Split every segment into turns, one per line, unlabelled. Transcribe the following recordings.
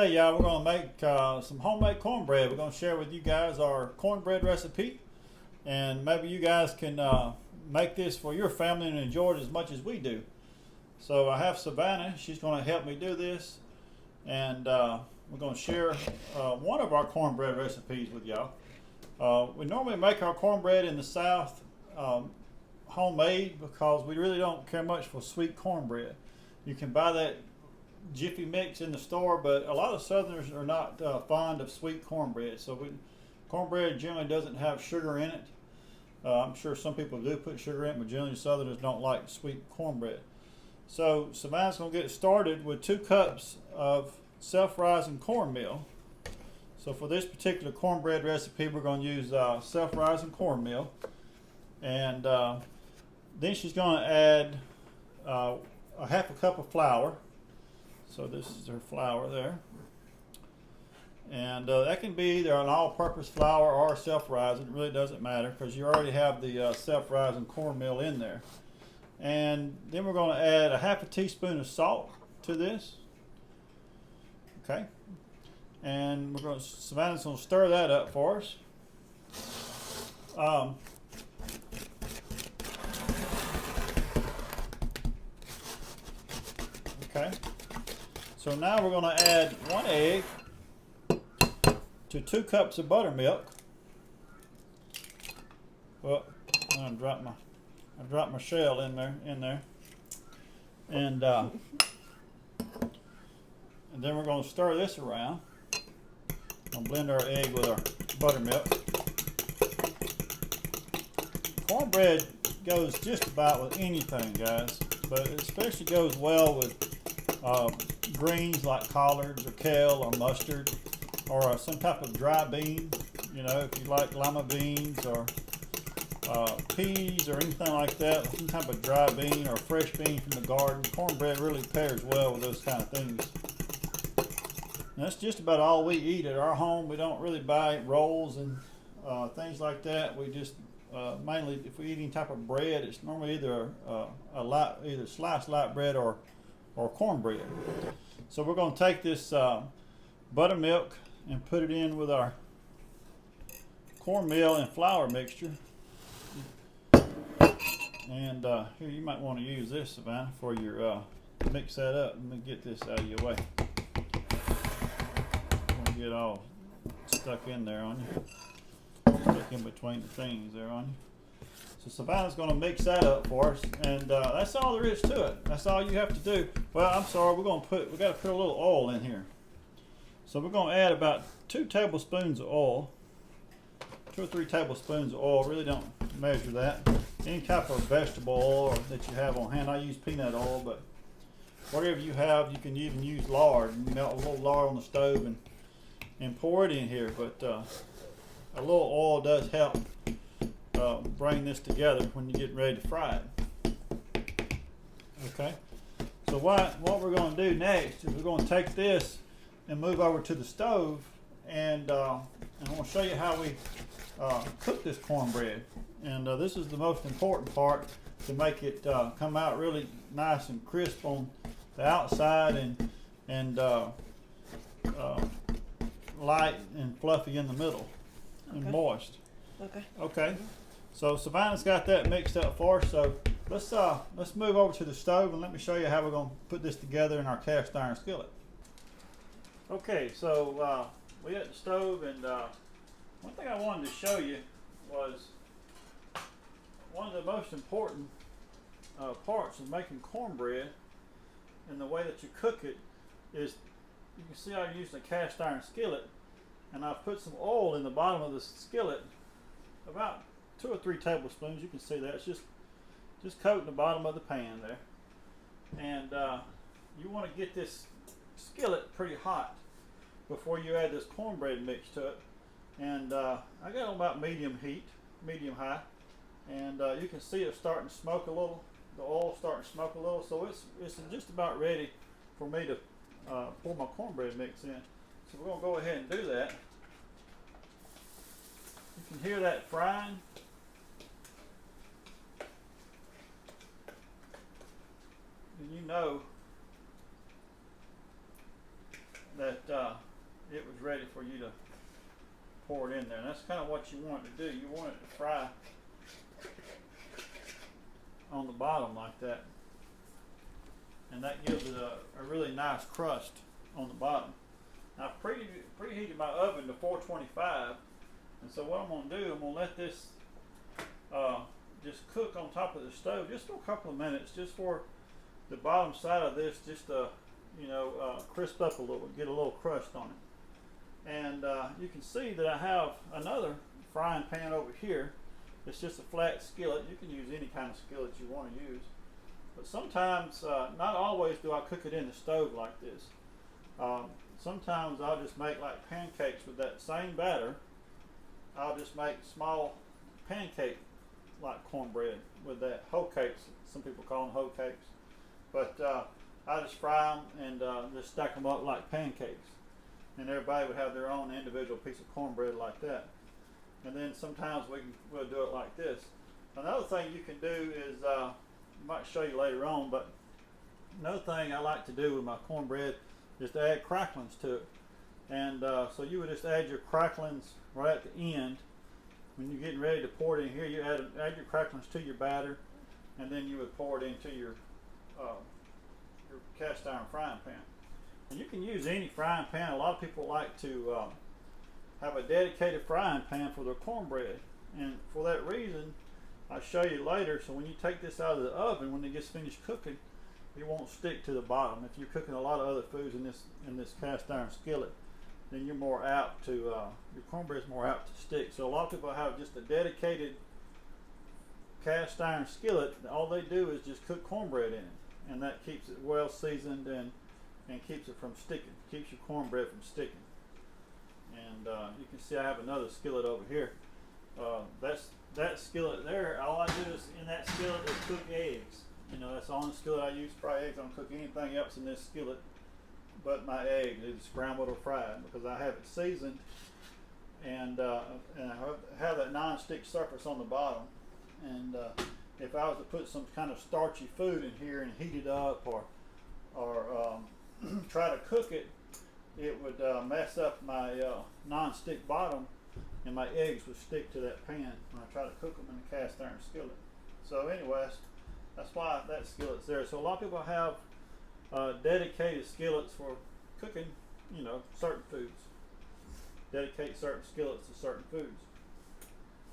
Today, y'all, we're going to make some homemade cornbread. We're going to share with you guys our cornbread recipe, and maybe you guys can make this for your family and enjoy it as much as we do. So I have Savannah. She's going to help me do this, and we're going to share one of our cornbread recipes with y'all. We normally make our cornbread in the South homemade because we really don't care much for sweet cornbread. You can buy that Jiffy mix in the store, but a lot of Southerners are not fond of sweet cornbread. So cornbread generally doesn't have sugar in it. I'm sure some people do put sugar in it, but generally Southerners don't like sweet cornbread. So Savannah's going to get started with 2 cups of self-rising cornmeal. So for this particular cornbread recipe, we're going to use self-rising cornmeal, and then she's going to add a half a cup of flour. So this is her flour there, and that can be either an all-purpose flour or self-rising. It really doesn't matter because you already have the self-rising cornmeal in there. And then we're going to add a half a teaspoon of salt to this. Okay, and Savannah's going to stir that up for us. Okay. So now we're going to add 1 egg to 2 cups of buttermilk. Well, I dropped my shell in there, and then we're going to stir this around. We'll blend our egg with our buttermilk. Cornbread goes just about with anything, guys, but it especially goes well with greens like collards or kale or mustard, or some type of dry bean. You know, if you like lima beans or peas or anything like that, some type of dry bean or fresh bean from the garden, cornbread really pairs well with those kind of things. And that's just about all we eat at our home. We don't really buy rolls and things like that. We just mainly, if we eat any type of bread, it's normally either either sliced light bread or cornbread. So we're going to take this buttermilk and put it in with our cornmeal and flour mixture. And here, you might want to use this, Savannah, for your mix that up. Let me get this out of your way. Don't get all stuck in there on you. Stuck in between the things there on you. So Savannah's going to mix that up for us, and that's all there is to it. That's all you have to do. Well, I'm sorry, we got to put a little oil in here. So we're going to add about 2 tablespoons of oil, 2 or 3 tablespoons of oil. Really don't measure that. Any type of vegetable oil that you have on hand. I use peanut oil, but whatever you have, you can even use lard. You melt a little lard on the stove and pour it in here. But a little oil does help bring this together when you get ready to fry it. Okay, so what we're going to do next is we're going to take this and move over to the stove, and I'm going to show you how we cook this cornbread. And this is the most important part, to make it come out really nice and crisp on the outside and light and fluffy in the middle, and moist. Okay. So Savannah's got that mixed up for us. So let's move over to the stove and let me show you how we're going to put this together in our cast iron skillet. Okay, so we at the stove, and one thing I wanted to show you was one of the most important parts of making cornbread, and the way that you cook it is, you can see I'm using a cast iron skillet, and I've put some oil in the bottom of the skillet, about 2 or 3 tablespoons. You can see that it's just coating the bottom of the pan there, and you want to get this skillet pretty hot before you add this cornbread mix to it. And I got it on about medium high, and you can see it starting to smoke a little. The oil starting to smoke a little, so it's just about ready for me to pour my cornbread mix in. So we're going to go ahead and do that. You can hear that frying. And you know that it was ready for you to pour it in there. And that's kind of what you want it to do. You want it to fry on the bottom like that. And that gives it a really nice crust on the bottom. Now I've preheated my oven to 425, and so what I'm going to do, I'm going to let this just cook on top of the stove just for a couple of minutes, just for the bottom side of this just to crisp up a little, get a little crust on it. And you can see that I have another frying pan over here. It's just a flat skillet. You can use any kind of skillet you want to use. But sometimes, not always do I cook it in the stove like this. Sometimes I'll just make like pancakes with that same batter. I'll just make small pancake like cornbread with that, hoe cakes. Some people call them hoe cakes. But I just fry them and just stack them up like pancakes. And everybody would have their own individual piece of cornbread like that. And then sometimes we'll do it like this. Another thing you can do is, I might show you later on, but another thing I like to do with my cornbread is to add cracklings to it. And so you would just add your cracklings right at the end. When you're getting ready to pour it in here, you add your cracklings to your batter, and then you would pour it into your cast iron frying pan. And you can use any frying pan. A lot of people like to have a dedicated frying pan for their cornbread, and for that reason I'll show you later. So when you take this out of the oven, when it gets finished cooking, it won't stick to the bottom. If you're cooking a lot of other foods in this cast iron skillet, then you're more apt to your cornbread is more apt to stick. So a lot of people have just a dedicated cast iron skillet. All they do is just cook cornbread in it, and that keeps it well seasoned and keeps it from sticking. Keeps your cornbread from sticking. And you can see I have another skillet over here. That skillet there, all I do is in that skillet is cook eggs. That's the only skillet I use to fry eggs. I don't cook anything else in this skillet but my eggs, either scrambled or fried, because I have it seasoned, and I have that non-stick surface on the bottom. And if I was to put some kind of starchy food in here and heat it up or try to cook it, it would mess up my non-stick bottom, and my eggs would stick to that pan when I try to cook them in the cast iron skillet. So anyways, that's why that skillet's there. So a lot of people have dedicated skillets for cooking, certain foods. Dedicate certain skillets to certain foods.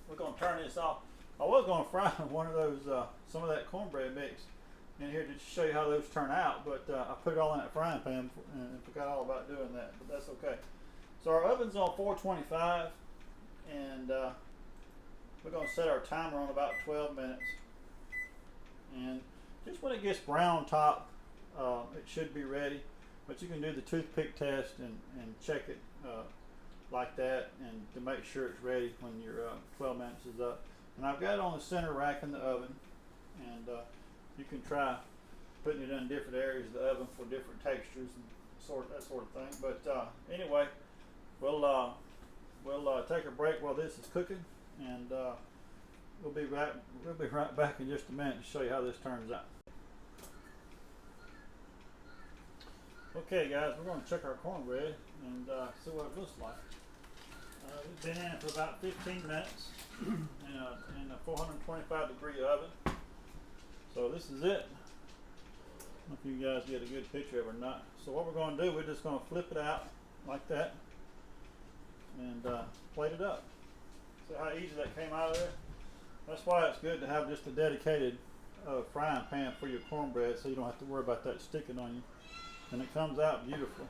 We're going to turn this off. I was going to fry one of those, some of that cornbread mix in here to show you how those turn out, but I put it all in that frying pan and forgot all about doing that, but that's okay. So our oven's on 425, and we're going to set our timer on about 12 minutes. And just when it gets brown top, it should be ready. But you can do the toothpick test and check it like that, and to make sure it's ready when your 12 minutes is up. And I've got it on the center rack in the oven, and you can try putting it in different areas of the oven for different textures and that sort of thing. But anyway, we'll take a break while this is cooking, and we'll be right back in just a minute to show you how this turns out. Okay guys, we're going to check our cornbread and see what it looks like. We've been in it for about 15 minutes in a 425 degree oven. So this is it. I don't know if you guys get a good picture of it or not. So what we're going to do, we're just going to flip it out like that and plate it up. See how easy that came out of there? That's why it's good to have just a dedicated frying pan for your cornbread, so you don't have to worry about that sticking on you. And it comes out beautiful.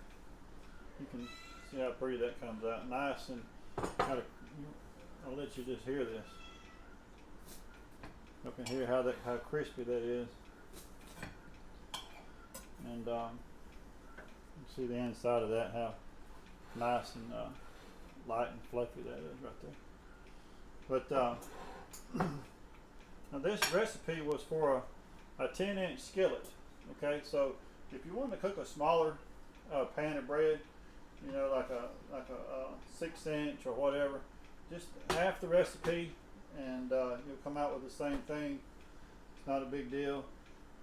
You can see how pretty that comes out. Nice, and I'll let you just hear this. You can hear how crispy that is. And you can see the inside of that, how nice and light and fluffy that is right there. But now this recipe was for a 10-inch skillet. Okay, so if you want to cook a smaller pan of bread, like a 6-inch or whatever, just half the recipe, and you'll come out with the same thing. It's not a big deal.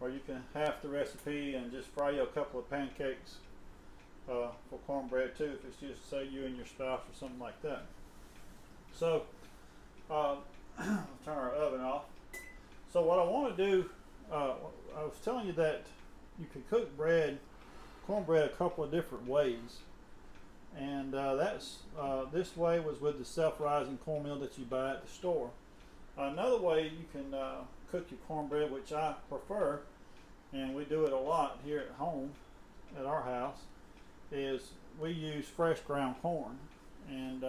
Or you can half the recipe and just fry you a couple of pancakes for cornbread too, if it's just say you and your spouse or something like that. So I'll turn our oven off. So what I want to do, I was telling you that you can cook cornbread a couple of different ways, and this way was with the self-rising cornmeal that you buy at the store. Another way you can cook your cornbread, which I prefer, and we do it a lot here at home at our house, is we use fresh ground corn. And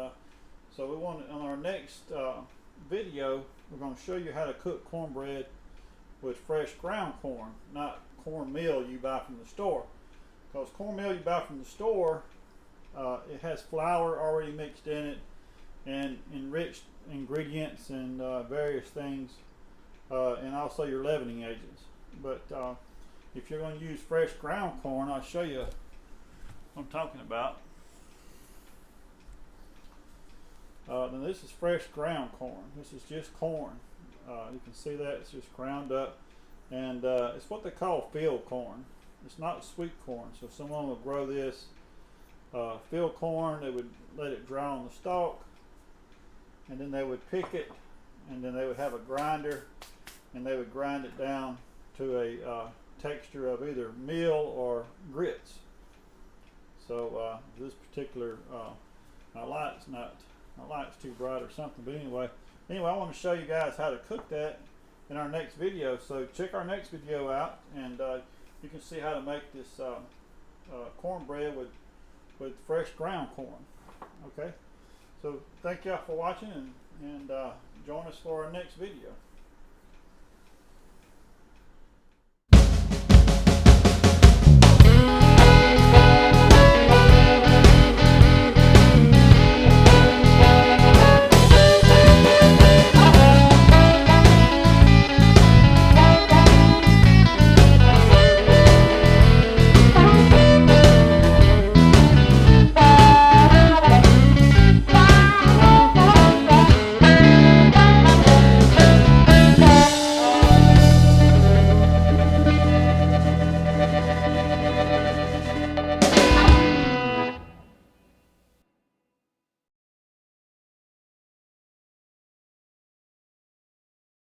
so we want on our next video, we're going to show you how to cook cornbread with fresh ground corn, not cornmeal you buy from the store. Because cornmeal you buy from the store, it has flour already mixed in it and enriched ingredients and various things, and also your leavening agents. But if you're going to use fresh ground corn, I'll show you what I'm talking about. Now this is fresh ground corn. This is just corn. You can see that it's just ground up, and it's what they call field corn. It's not sweet corn. So if someone would grow this field corn, they would let it dry on the stalk, and then they would pick it, and then they would have a grinder, and they would grind it down to a texture of either meal or grits. So this particular my light's too bright or something, but anyway I want to show you guys how to cook that in our next video. So check our next video out, and you can see how to make this cornbread with fresh ground corn. Okay, so thank y'all for watching, and join us for our next video.